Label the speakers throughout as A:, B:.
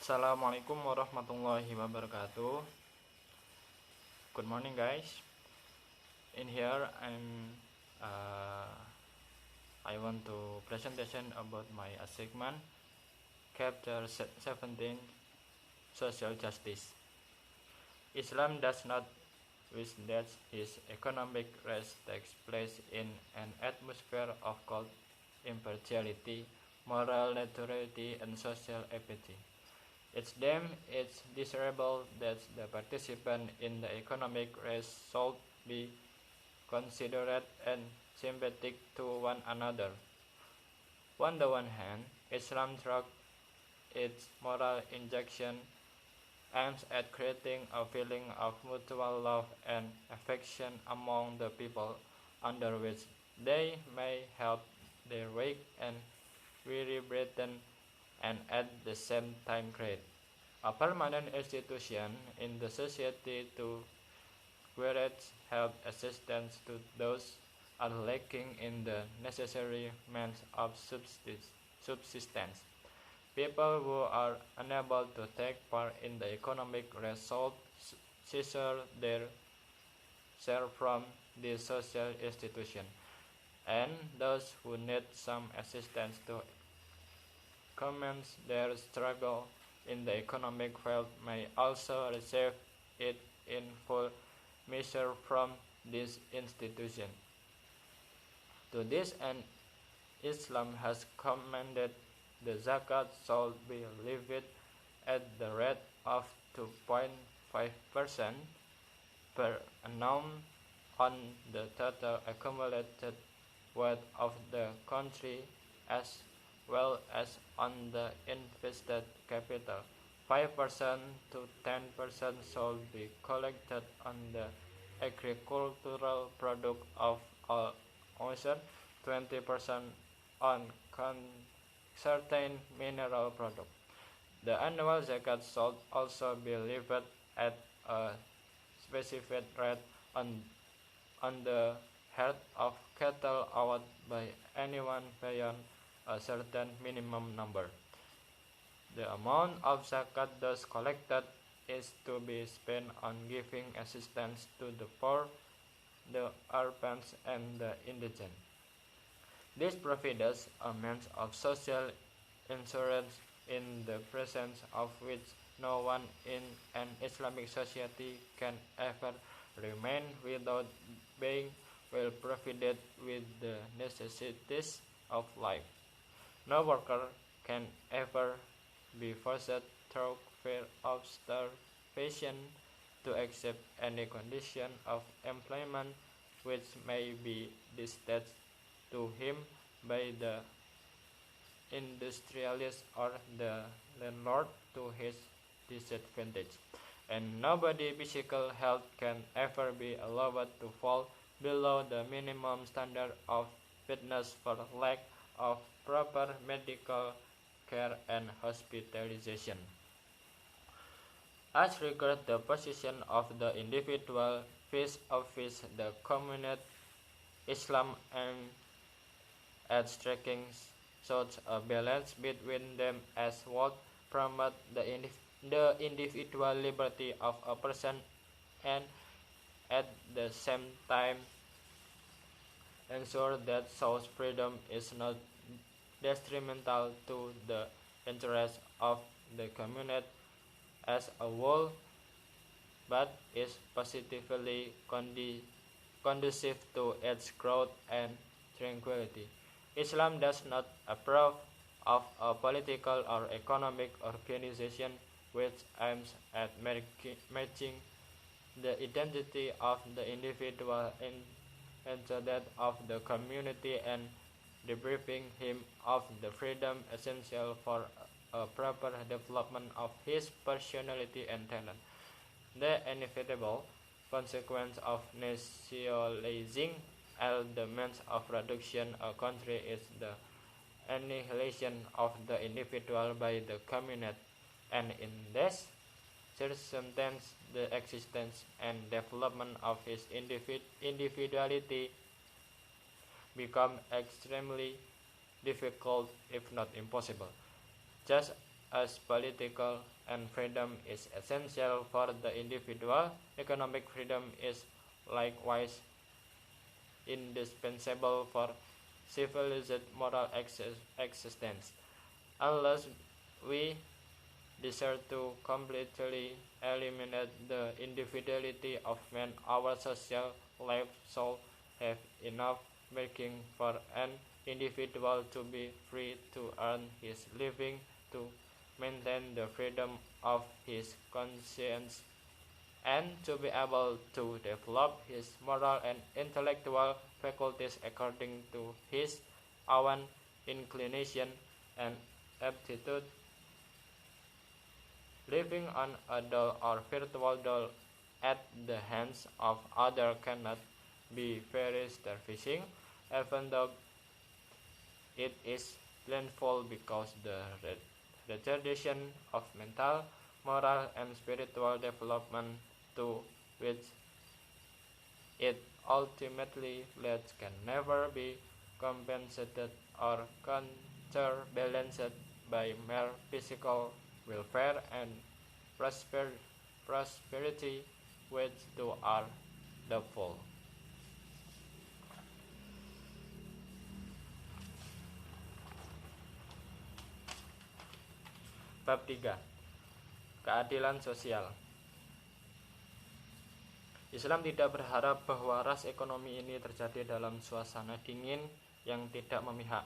A: Assalamualaikum warahmatullahi wabarakatuh. Good morning, guys. In here, uh, I want to presentation about my assignment, chapter 17, social justice. Islam does not wish that his economic rise takes place in an atmosphere of cold impartiality, moral neutrality, and social apathy. It's deemed it's desirable that the participants in the economic race should be considerate and sympathetic to one another. On the one hand, Islam through its moral injection aims at creating a feeling of mutual love and affection among the people, under which they may help their weak and weary brethren, and at the same time create a permanent institution in the society to provide help assistance to those are lacking in the necessary means of subsistence. People who are unable to take part in the economic result seizure their share from the social institution, and those who need some assistance to commence their struggle in the economic field may also receive it in full measure from this institution. To this end, Islam has commanded the zakat should be levied at the rate of 2.5% per annum on the total accumulated wealth of the country, as well as on the invested capital. 5% to 10% should be collected on the agricultural product of all owners, 20% on certain mineral product. The annual zakat should also be levied at a specified rate on the head of cattle owned by anyone beyond a certain minimum number. The amount of zakat thus collected is to be spent on giving assistance to the poor, the orphans, and the indigent. This provides a means of social insurance in the presence of which no one in an Islamic society can ever remain without being well provided with the necessities of life. No worker can ever be forced through fear of starvation to accept any condition of employment which may be dictated to him by the industrialist or the landlord to his disadvantage. And nobody's physical health can ever be allowed to fall below the minimum standard of fitness for lack of proper medical care and hospitalization. As regards the position of the individual vis-a-vis the community, Islam aims at striking such a balance between them as would promote the individual liberty of a person and at the same time ensure that such freedom is not detrimental to the interests of the community as a whole, but is positively conducive to its growth and tranquility. Islam does not approve of a political or economic organization which aims at matching the identity of the individual into that of the community and depriving him of the freedom essential for a proper development of his personality and talent. The inevitable consequence of nationalizing all the means of production a country is the annihilation of the individual by the community, and in this circumstance the existence and development of his individuality become extremely difficult, if not impossible. Just as political and freedom is essential for the individual, economic freedom is likewise indispensable for civilized moral existence. Unless we desire to completely eliminate the individuality of man, our social life shall have enough making for an individual to be free to earn his living, to maintain the freedom of his conscience, and to be able to develop his moral and intellectual faculties according to his own inclination and aptitude. Living on a dull or virtual dull at the hands of others cannot be very starving, even though it is painful, because the retardation of mental, moral, and spiritual development to which it ultimately leads can never be compensated or counterbalanced by mere physical welfare and prosperity, which too are doubtful. Bab 3. Keadilan sosial. Islam tidak berharap bahwa ras ekonomi ini terjadi dalam suasana dingin yang tidak memihak,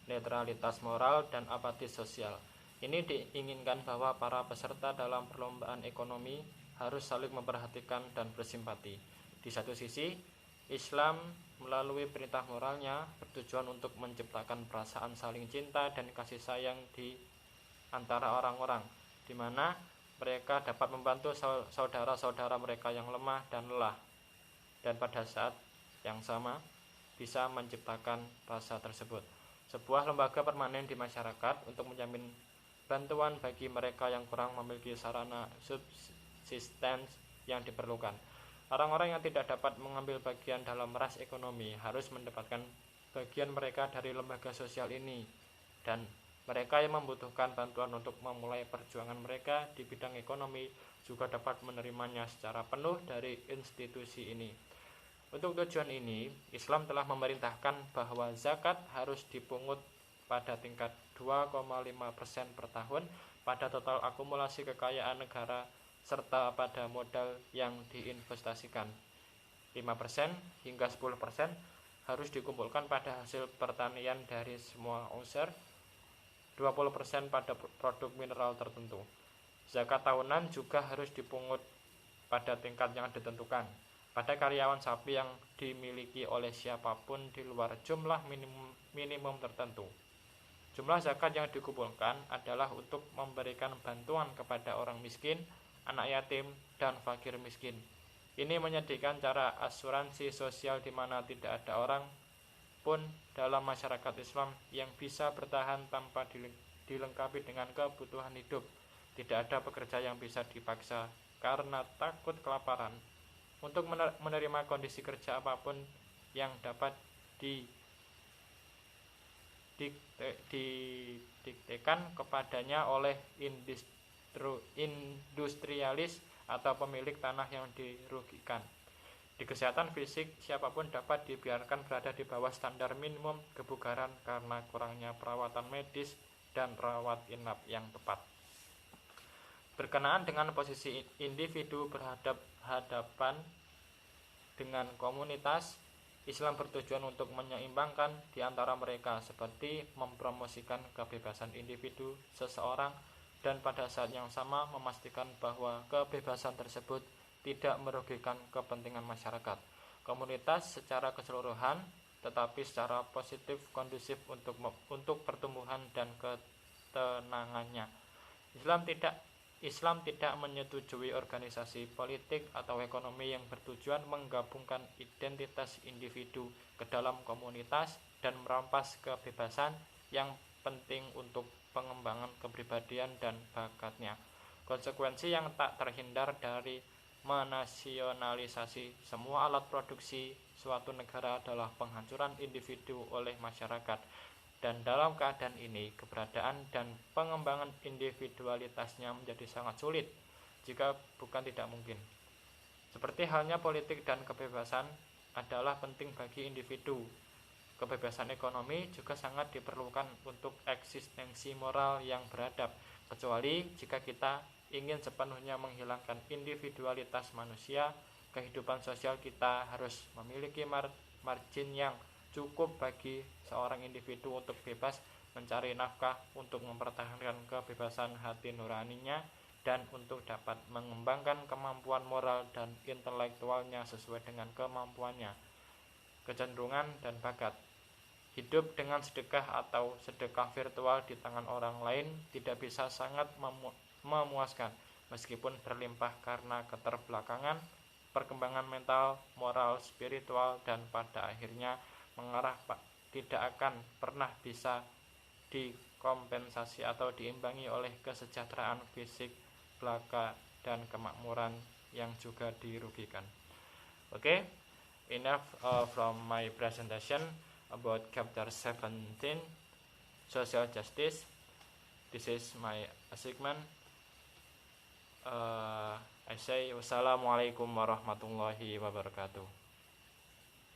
A: netralitas moral, dan apatis sosial. Ini diinginkan bahwa para peserta dalam perlombaan ekonomi harus saling memperhatikan dan bersimpati. Di satu sisi, Islam melalui perintah moralnya bertujuan untuk menciptakan perasaan saling cinta dan kasih sayang di antara orang-orang, di mana mereka dapat membantu saudara-saudara mereka yang lemah dan lelah, dan pada saat yang sama bisa menciptakan rasa tersebut. Sebuah lembaga permanen di masyarakat untuk menjamin bantuan bagi mereka yang kurang memiliki sarana subsistens yang diperlukan. Orang-orang yang tidak dapat mengambil bagian dalam ras ekonomi harus mendapatkan bagian mereka dari lembaga sosial ini, dan mereka yang membutuhkan bantuan untuk memulai perjuangan mereka di bidang ekonomi juga dapat menerimanya secara penuh dari institusi ini. Untuk tujuan ini, Islam telah memerintahkan bahwa zakat harus dipungut pada tingkat 2,5% per tahun pada total akumulasi kekayaan negara serta pada modal yang diinvestasikan. 5% hingga 10% harus dikumpulkan pada hasil pertanian dari semua unsur, 20% pada produk mineral tertentu. Zakat tahunan juga harus dipungut pada tingkat yang ditentukan pada karyawan sapi yang dimiliki oleh siapapun di luar jumlah minimum tertentu. Jumlah zakat yang dikumpulkan adalah untuk memberikan bantuan kepada orang miskin, anak yatim, dan fakir miskin. Ini menyediakan cara asuransi sosial di mana tidak ada orang pun dalam masyarakat Islam yang bisa bertahan tanpa dilengkapi dengan kebutuhan hidup. Tidak ada pekerja yang bisa dipaksa karena takut kelaparan untuk menerima kondisi kerja apapun yang dapat didiktekan kepadanya oleh industrialis atau pemilik tanah yang dirugikan. Di kesehatan fisik, siapapun dapat dibiarkan berada di bawah standar minimum kebugaran karena kurangnya perawatan medis dan rawat inap yang tepat. Berkenaan dengan posisi individu berhadapan dengan komunitas, Islam bertujuan untuk menyeimbangkan di antara mereka, seperti mempromosikan kebebasan individu seseorang dan pada saat yang sama memastikan bahwa kebebasan tersebut tidak merugikan kepentingan masyarakat, komunitas secara keseluruhan, tetapi secara positif kondusif untuk pertumbuhan dan ketenangannya. Islam tidak menyetujui organisasi politik atau ekonomi yang bertujuan menggabungkan identitas individu ke dalam komunitas dan merampas kebebasan yang penting untuk pengembangan kepribadian dan bakatnya. Konsekuensi yang tak terhindar dari menasionalisasi semua alat produksi suatu negara adalah penghancuran individu oleh masyarakat Dan dalam keadaan ini, keberadaan dan pengembangan individualitasnya menjadi sangat sulit, jika bukan tidak mungkin. Seperti halnya politik dan kebebasan adalah penting bagi individu, kebebasan ekonomi juga sangat diperlukan untuk eksistensi moral yang beradab, kecuali jika kita ingin sepenuhnya menghilangkan individualitas manusia. Kehidupan sosial kita harus memiliki margin yang cukup bagi seorang individu untuk bebas mencari nafkah, untuk mempertahankan kebebasan hati nuraninya, dan untuk dapat mengembangkan kemampuan moral dan intelektualnya sesuai dengan kemampuannya, kecenderungan, dan bakat. Hidup dengan sedekah atau sedekah virtual di tangan orang lain tidak bisa sangat memuaskan, meskipun berlimpah karena keterbelakangan, perkembangan mental, moral, spiritual, dan pada akhirnya mengarah tidak akan pernah bisa dikompensasi atau diimbangi oleh kesejahteraan fisik belaka dan kemakmuran yang juga dirugikan. Okay, enough from my presentation about chapter 17, social justice. This is my assignment. I say wassalamualaikum warahmatullahi wabarakatuh.